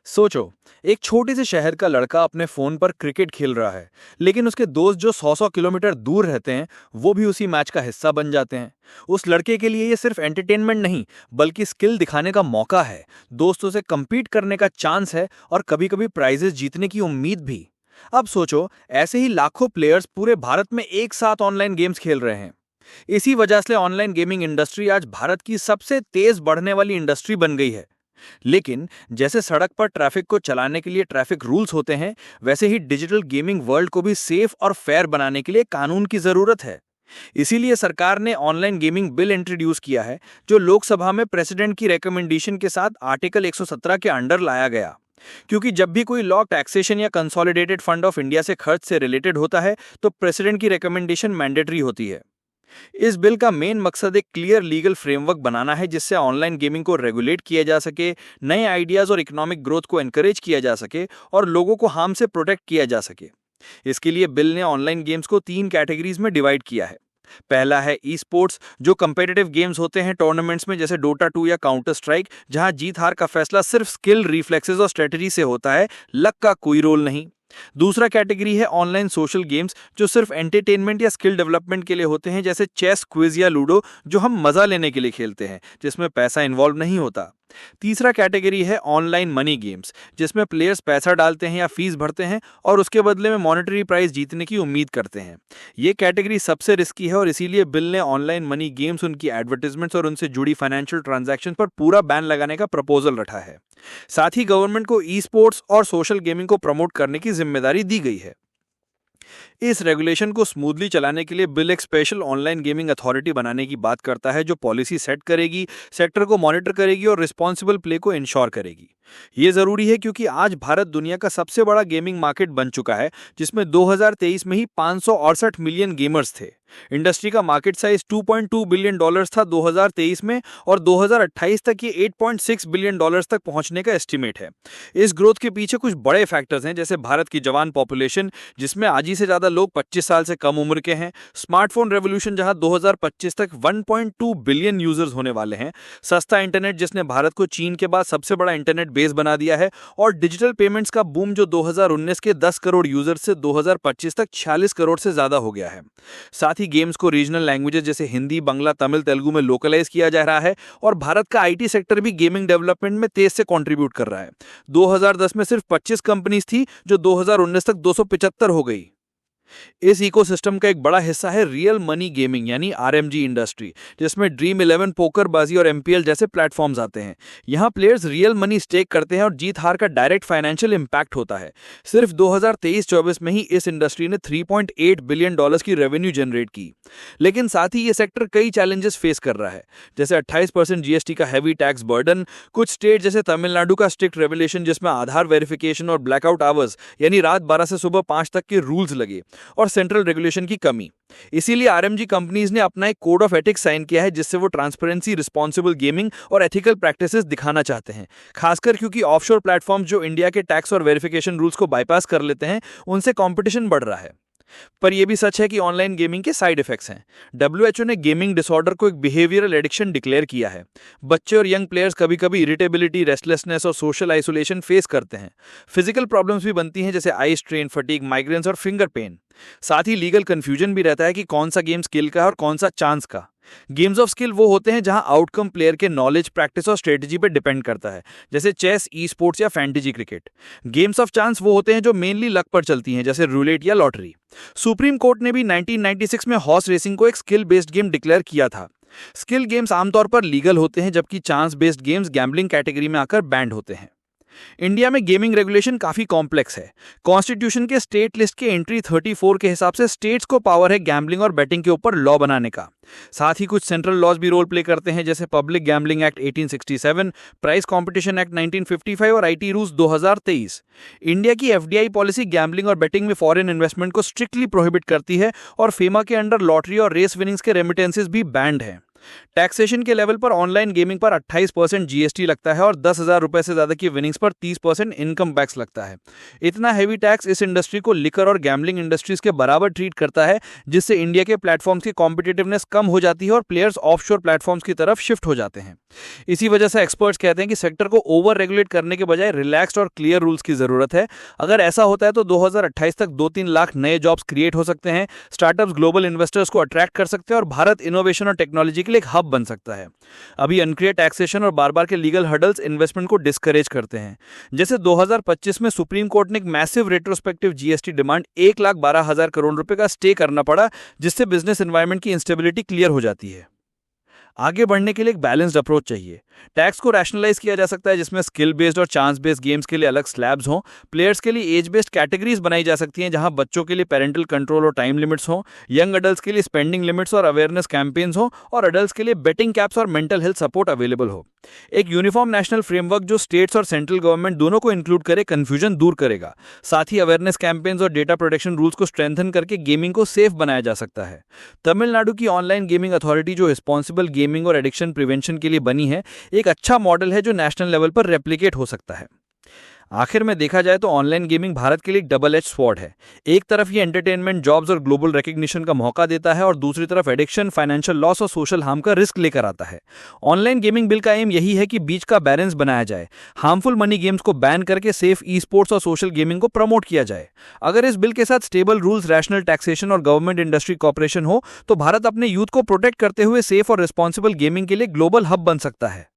सोचो, एक छोटे से शहर का लड़का अपने फोन पर क्रिकेट खेल रहा है, लेकिन उसके दोस्त जो 100-100 किलोमीटर दूर रहते हैं, वो भी उसी मैच का हिस्सा बन जाते हैं। उस लड़के के लिए ये सिर्फ एंटरटेनमेंट नहीं, बल्कि स्किल दिखाने का मौका है, दोस्तों से compete करने का चांस है और कभी-कभी प्राइजेस जीतने की उम्मीद भी। अब सोचो, ऐसे ही लाखों प्लेयर्स पूरे भारत में एक साथ ऑनलाइन गेम्स खेल रहे हैं। इसी वजह से ऑनलाइन गेमिंग इंडस्ट्री आज भारत की सबसे तेज बढ़ने वाली इंडस्ट्री बन गई है। लेकिन जैसे सड़क पर ट्रैफिक को चलाने के लिए ट्रैफिक रूल्स होते हैं, वैसे ही डिजिटल गेमिंग वर्ल्ड को भी सेफ और फेयर बनाने के लिए कानून की जरूरत है। इसीलिए सरकार ने ऑनलाइन गेमिंग बिल इंट्रोड्यूस किया है, जो लोकसभा में प्रेसिडेंट की रिकमेंडेशन के साथ आर्टिकल 117 के अंडर लाया गया। क्योंकि जब भी कोई लॉ टैक्सेशन या कंसोलिडेटेड फंड ऑफ इंडिया से खर्च से रिलेटेड होता है, तो प्रेसिडेंट की रिकमेंडेशन मैंडेटरी होती है। इस बिल का मेन मकसद एक क्लियर लीगल फ्रेमवर्क बनाना है, जिससे ऑनलाइन गेमिंग को रेगुलेट किया जा सके, नए आइडियाज और इकोनॉमिक ग्रोथ को एनकरेज किया जा सके और लोगों को हार्म से प्रोटेक्ट किया जा सके। इसके लिए बिल ने ऑनलाइन गेम्स को 3 कैटेगरीज में डिवाइड किया है। पहला है ई स्पोर्ट्स, जो कंपेटिटिव गेम्स होते हैं टूर्नामेंट्स में, जैसे डोटा 2 या काउंटर स्ट्राइक, जहां जीत हार का फैसला सिर्फ स्किल, रिफ्लेक्सेस और स्ट्रेटजी से होता है, लक का कोई रोल नहीं। दूसरा कैटेगरी है ऑनलाइन सोशल गेम्स, जो सिर्फ एंटरटेनमेंट या स्किल डेवलपमेंट के लिए होते हैं, जैसे चेस, क्विज या लूडो, जो हम मजा लेने के लिए खेलते हैं, जिसमें पैसा इन्वॉल्व नहीं होता। तीसरा कैटेगरी है ऑनलाइन मनी गेम्स, जिसमें प्लेयर्स पैसा डालते हैं या फीस भरते हैं और उसके बदले में मॉनेटरी प्राइज जीतने की उम्मीद करते हैं। ये कैटेगरी सबसे रिस्की है और इसीलिए बिल ने ऑनलाइन मनी गेम्स, उनकी एडवर्टाइजमेंट्स और उनसे जुड़ी फाइनेंशियल ट्रांजैक्शन पर पूरा बैन लगाने का प्रपोजल रखा है। साथ ही गवर्नमेंट को ई स्पोर्ट्स और सोशल गेमिंग को प्रमोट करने की जिम्मेदारी दी गई है। इस रेगुलेशन को स्मूथली चलाने के लिए बिल एक स्पेशल ऑनलाइन गेमिंग अथॉरिटी बनाने की बात करता है, जो पॉलिसी सेट करेगी, सेक्टर को मॉनिटर करेगी और रिस्पॉन्सिबल प्ले को इंश्योर करेगी। ये जरूरी है क्योंकि आज भारत दुनिया का सबसे बड़ा गेमिंग मार्केट बन चुका है, जिसमें 2023 में ही 568 मिलियन गेमर्स थे। इंडस्ट्री का मार्केट साइज $2.2 बिलियन था 2023 में, और 2028 तक ये $8.6 बिलियन तक पहुंचने का एस्टिमेट है। इस ग्रोथ के पीछे कुछ बड़े फैक्टर्स हैं, जैसे भारत की जवान पॉपुलेशन, जिसमें आधी से ज्यादा लोग 25 साल से कम उम्र के हैं, स्मार्टफोन रेवोल्यूशन, जहां 2025 तक 1.2 बिलियन यूजर्स होने वाले हैं, सस्ता इंटरनेट, जिसने भारत को चीन के बाद सबसे बड़ा इंटरनेट बेस बना दिया है, और डिजिटल पेमेंट्स का बूम, जो 2019 के 10 करोड़ यूजर्स से 2025 तक 46 करोड़ से ज्यादा हो गया है। साथ ही गेम्स को रीजनल लैंग्वेजेस जैसे हिंदी, बांग्ला, तमिल, तेलुगु में लोकलाइज किया जा रहा है, और भारत का आईटी सेक्टर भी गेमिंग डेवलपमेंट में तेज से कंट्रीब्यूट कर रहा है। 2010 में सिर्फ 25 कंपनीज थी, जो 2019 तक 275 हो गई। इस इकोसिस्टम का एक बड़ा हिस्सा है रियल मनी गेमिंग यानी आरएमजी इंडस्ट्री, जिसमें ड्रीम 11, पोकरबाजी और एमपीएल जैसे प्लेटफॉर्म्स आते हैं। यहाँ प्लेयर्स रियल मनी स्टेक करते हैं और जीत हार का डायरेक्ट फाइनेंशियल इंपैक्ट होता है। सिर्फ 2023-24 में ही इस इंडस्ट्री ने $3.8 बिलियन की रेवेन्यू जनरेट की। लेकिन साथ ही ये सेक्टर कई चैलेंजेस फेस कर रहा है, जैसे 28% जीएसटी का हैवी टैक्स बर्डन, कुछ स्टेट जैसे तमिलनाडु का स्ट्रिक्ट रेगुलेशन जिसमें आधार वेरिफिकेशन और ब्लैकआउट आवर्स यानी रात 12 से सुबह 5 तक के रूल्स लगे, और सेंट्रल रेगुलेशन की कमी। इसीलिए आरएमजी कंपनीज ने अपना एक कोड ऑफ एथिक्स साइन किया है, जिससे वो ट्रांसपेरेंसी, रिस्पॉन्सिबल गेमिंग और एथिकल प्रैक्टिसेस दिखाना चाहते हैं। खासकर क्योंकि ऑफशोर प्लेटफॉर्म जो इंडिया के टैक्स और वेरिफिकेशन रूल्स को बाईपास कर लेते हैं, उनसे कंपटीशन बढ़ रहा है। पर यह भी सच है कि ऑनलाइन गेमिंग के साइड इफेक्ट्स हैं। डब्ल्यूएचओ ने गेमिंग डिसऑर्डर को एक बिहेवियरल एडिक्शन डिक्लेयर किया है। बच्चे और यंग प्लेयर्स कभी कभी इरिटेबिलिटी, रेस्टलेसनेस और सोशल आइसोलेशन फेस करते हैं। फिजिकल प्रॉब्लम्स भी बनती हैं, जैसे आई स्ट्रेन, फटीग, माइग्रेन्स और फिंगर पेन। साथ ही लीगल कंफ्यूजन भी रहता है कि कौन सा गेम स्किल का है और कौन सा चांस का। गेम्स ऑफ स्किल वो होते हैं जहां आउटकम प्लेयर के नॉलेज, प्रैक्टिस और स्ट्रेटजी पे डिपेंड करता है, जैसे चेस, ई स्पोर्ट्स या fantasy cricket. Games of chance वो होते हैं जो मेनली लक पर चलती हैं, जैसे रूलेट या लॉटरी। सुप्रीम कोर्ट ने भी 1996 में हॉर्स रेसिंग को एक स्किल बेस्ड गेम डिक्लेयर किया था। स्किल गेम्स आमतौर पर लीगल होते हैं, जबकि chance based games gambling category में आकर बैंड होते हैं। इंडिया में गेमिंग रेगुलेशन काफी कॉम्प्लेक्स है। कॉन्स्टिट्यूशन के स्टेट लिस्ट के एंट्री 34 के हिसाब से स्टेट्स को पावर है गैम्बलिंग और बेटिंग के ऊपर लॉ बनाने का। साथ ही कुछ सेंट्रल लॉज भी रोल प्ले करते हैं, जैसे public gambling act 1867, price competition act 1955 और आईटी रूल्स 2023। इंडिया की एफडीआई पॉलिसी गैम्बलिंग और बेटिंग में फॉरेन इन्वेस्टमेंट को स्ट्रिक्टली प्रोहिबिट करती है, और फेमा के अंडर लॉटरी और रेस विनिंग्स के रेमिटेंसेस भी बैंड हैं। टैक्सेशन के लेवल पर ऑनलाइन गेमिंग पर 28% जीएसटी लगता है और 10,000 रुपए से ज्यादा की विनिंग्स पर 30% इनकम टैक्स लगता है। इतना हैवी टैक्स इस इंडस्ट्री को लिकर और गैम्बलिंग इंडस्ट्रीज के बराबर ट्रीट करता है, जिससे इंडिया के प्लेटफॉर्म्स की कॉम्पिटिटिवनेस कम हो जाती है और प्लेयर्स ऑफशोर प्लेटफॉर्म्स की तरफ शिफ्ट हो जाते हैं। इसी वजह से एक्सपर्ट्स कहते हैं कि सेक्टर को ओवर रेगुलेट करने के बजाय रिलैक्स्ड और क्लियर रूल्स की जरूरत है। अगर ऐसा होता है तो 2028 तक 2-3 लाख नए जॉब्स क्रिएट हो सकते हैं, स्टार्टअप्स ग्लोबल इन्वेस्टर्स को अट्रैक्ट कर सकते हैं और भारत इनोवेशन और टेक्नोलॉजी के लिए एक हब बन सकता है। अभी अनक्लियर टैक्सेशन और बार बार के लीगल हर्डल्स इन्वेस्टमेंट को डिस्करेज करते हैं। जैसे 2025 में सुप्रीम कोर्ट ने एक massive retrospective GST demand 1,12,000 crore रुपए का स्टे करना पड़ा, जिससे बिजनेस एनवायरनमेंट की इंस्टेबिलिटी क्लियर हो जाती है। आगे बढ़ने के लिए एक बैलेंस्ड अप्रोच चाहिए। टैक्स को रैशनलाइज किया जा सकता है, जिसमें स्किल बेस्ड और चांस बेस्ड गेम्स के लिए अलग स्लैब्स हों। प्लेयर्स के लिए एज बेस्ड कैटेगरीज बनाई जा सकती हैं, जहां बच्चों के लिए पेरेंटल कंट्रोल और टाइम लिमिट्स हों, यंग अडल्ट्स के लिए स्पेंडिंग लिमिट्स और अवेयरनेस कैंपेन्स हों, और अडल्ट्स के लिए बेटिंग कैप्स और मेंटल हेल्थ सपोर्ट अवेलेबल हो। एक यूनिफॉर्म नेशनल फ्रेमवर्क जो स्टेट्स और सेंट्रल गवर्नमेंट दोनों को इंक्लूड करे, कंफ्यूजन दूर करेगा। साथ ही अवेयरनेस कैंपेन्स और डेटा प्रोटेक्शन रूल्स को स्ट्रेंथन करके गेमिंग को सेफ बनाया जा सकता है। तमिलनाडु की ऑनलाइन गेमिंग अथॉरिटी, जो रिस्पॉन्सिबल गेमिंग और एडिक्शन प्रिवेंशन के लिए बनी है, एक अच्छा मॉडल है जो नेशनल लेवल पर रेप्लिकेट हो सकता है। आखिर में देखा जाए तो ऑनलाइन गेमिंग भारत के लिए एक डबल एज स्वॉर्ड है। एक तरफ ये एंटरटेनमेंट, जॉब्स और ग्लोबल रिकग्निशन का मौका देता है और दूसरी तरफ एडिक्शन, फाइनेंशियल लॉस और सोशल हार्म का रिस्क लेकर आता है। ऑनलाइन गेमिंग बिल का एम यही है कि बीच का बैलेंस बनाया जाए, हार्मफुल मनी गेम्स को बैन करके सेफ ई स्पोर्ट्स और सोशल गेमिंग को प्रमोट किया जाए। अगर इस बिल के साथ स्टेबल रूल्स, रैशनल टैक्सेशन और गवर्नमेंट इंडस्ट्री कॉपरेशन हो तो भारत अपने यूथ को प्रोटेक्ट करते हुए सेफ और रिस्पॉन्सिबल गेमिंग के लिए ग्लोबल हब बन सकता है।